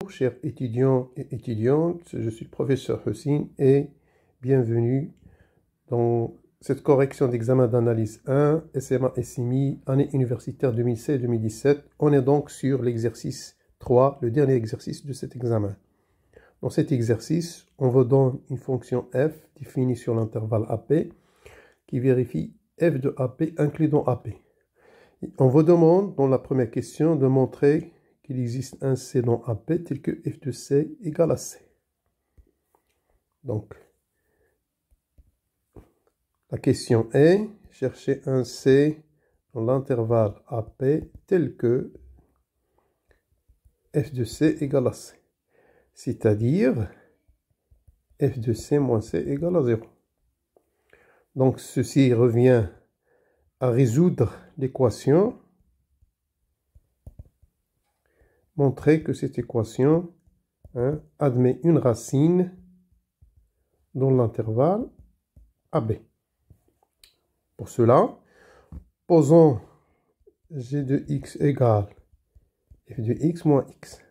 Chers étudiants et étudiantes, je suis le professeur Hussein et bienvenue dans cette correction d'examen d'analyse 1, SMA SMI, année universitaire 2016-2017. On est donc sur l'exercice 3, le dernier exercice de cet examen. Dans cet exercice, on vous donne une fonction f définie sur l'intervalle AP qui vérifie f de AP inclus dans AP. On vous demande dans la première question de montrer qu'il existe un C dans AP tel que f de C égale à C. Donc, la question est, chercher un C dans l'intervalle AP tel que f de C égale à C. C'est-à-dire f de C moins C égale à 0. Donc, ceci revient à résoudre l'équation, montrer que cette équation admet une racine dans l'intervalle AB. Pour cela, posons g de x égale f de x moins x.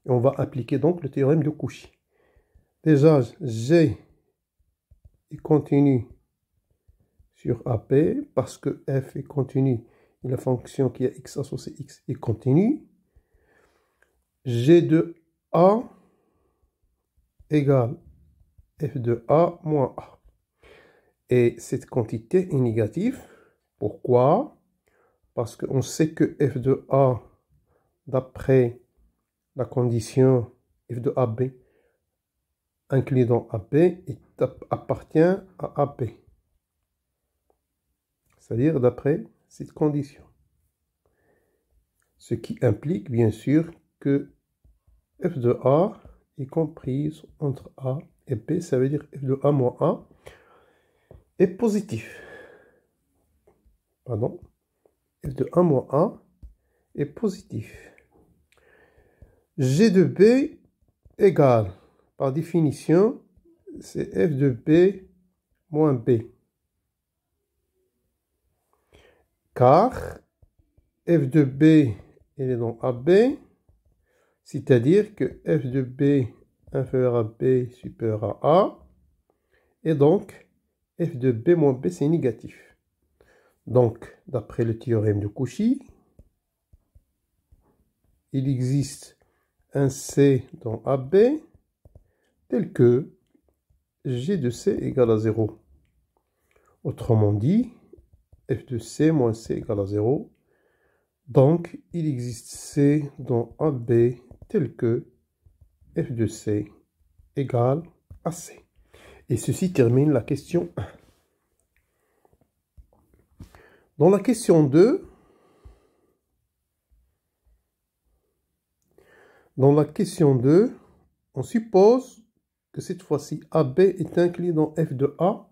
Et on va appliquer donc le théorème de Cauchy. Déjà, g est continu sur AP parce que f est continu et la fonction qui a x associé x est continue. G de A égale f de A moins A. Et cette quantité est négative. Pourquoi? Parce qu'on sait que f de A, d'après la condition f de AB, inclus dans AB, appartient à AP. C'est-à-dire d'après cette condition. Ce qui implique bien sûr que f de A est comprise entre A et B. Ça veut dire f de A moins A est positif. Pardon. F de A moins A est positif. G de B égale, par définition, c'est f de B moins B. Car f de B, il est dans AB, c'est-à-dire que f de B inférieur à B supérieur à A, et donc f de B moins B, c'est négatif. Donc, d'après le théorème de Cauchy, il existe un C dans AB tel que G de C égale à 0. Autrement dit, f de C moins C égale à 0. Donc, il existe C dans AB tel que f de C égale à C. Et ceci termine la question 1. Dans la question 2, on suppose que cette fois-ci AB est inclus dans f de A,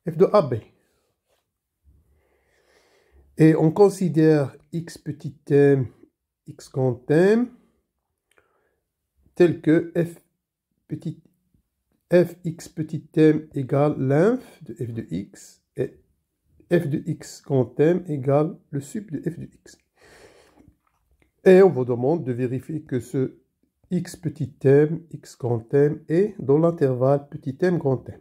f de AB. Et on considère x petit m, x grand m, tel que fx petit m égale l'inf de f de x, et f de x grand m égale le sup de f de x. Et on vous demande de vérifier que ce x petit m, x grand m est dans l'intervalle petit m grand m.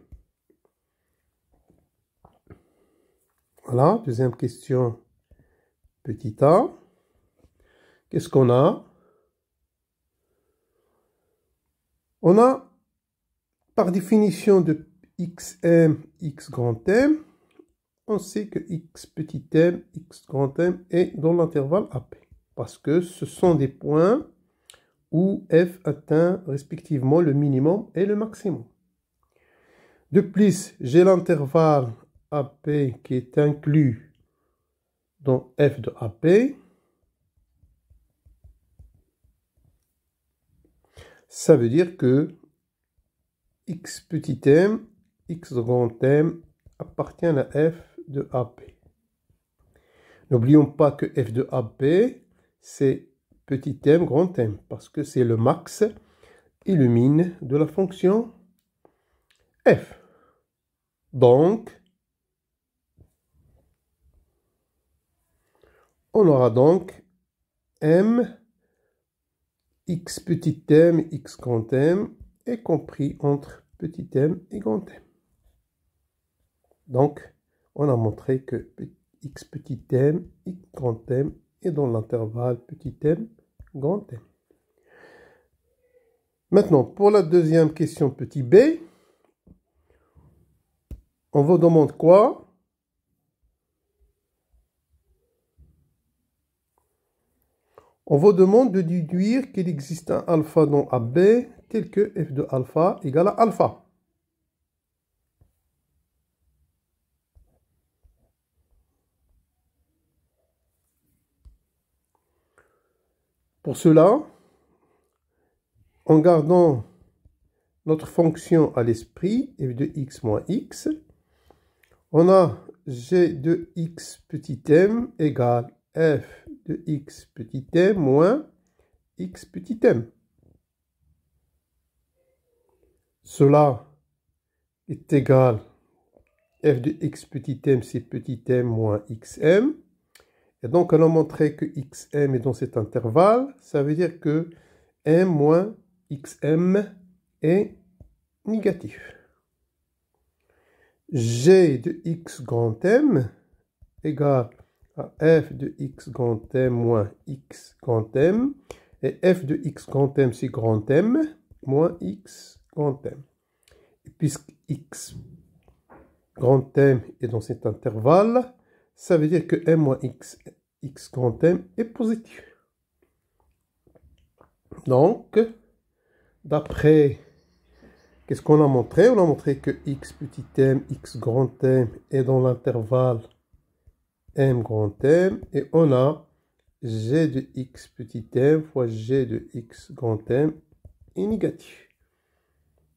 Voilà, deuxième question, petit a. Qu'est-ce qu'on a? On a, par définition de xm, x grand m, on sait que x petit m, x grand m est dans l'intervalle AP. Parce que ce sont des points où f atteint respectivement le minimum et le maximum. De plus, j'ai l'intervalle AP qui est inclus dans f de AP. Ça veut dire que x petit m, x grand m appartient à f de AP. N'oublions pas que f de AP, c'est petit m grand m, parce que c'est le max et le min de la fonction f. Donc, on aura donc m x petit m, x grand M est compris entre petit m et grand M. Donc, on a montré que x petit m, x grand M est dans l'intervalle petit m, grand M. Maintenant, pour la deuxième question petit b, on vous demande quoi? On vous demande de déduire qu'il existe un alpha dans AB tel que f de alpha égale à alpha. Pour cela, en gardant notre fonction à l'esprit, f de x moins x, on a g de x petit m égale f de x petit m moins x petit m. Cela est égal f de x petit m, c'est petit m moins xm. Et donc, on a montré que xm est dans cet intervalle. Ça veut dire que m moins xm est négatif. G de x grand M égale à f de x grand M moins x grand M. Et f de x grand M, c'est grand M moins x grand M. Et puisque x grand M est dans cet intervalle, ça veut dire que m moins x grand M est positif. Donc, d'après, qu'est-ce qu'on a montré? On a montré que x petit m, x grand M est dans l'intervalle m grand M. Et on a g de x petit m fois g de x grand M est négatif.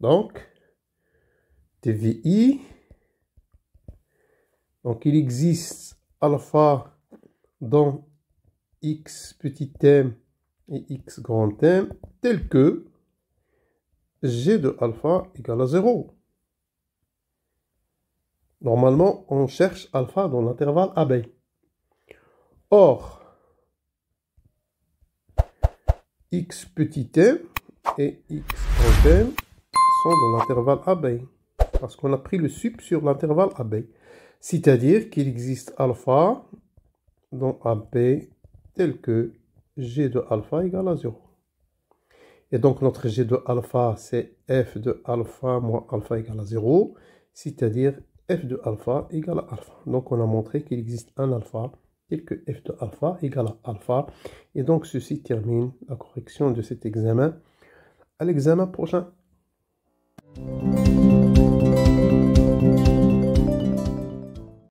Donc, TVI, donc il existe alpha dans x petit m et x grand M tel que g de alpha égale à 0. Normalement, on cherche alpha dans l'intervalle AB. Or, x petit m et x grand M sont dans l'intervalle AB. Parce qu'on a pris le sup sur l'intervalle AB. C'est-à-dire qu'il existe alpha dans AB tel que g de alpha égale à 0. Et donc notre g de alpha, c'est f de alpha moins alpha égale à 0. C'est-à-dire f de alpha égale à alpha. Donc on a montré qu'il existe un alpha tel que f de alpha égale à alpha. Et donc ceci termine la correction de cet examen. À l'examen prochain.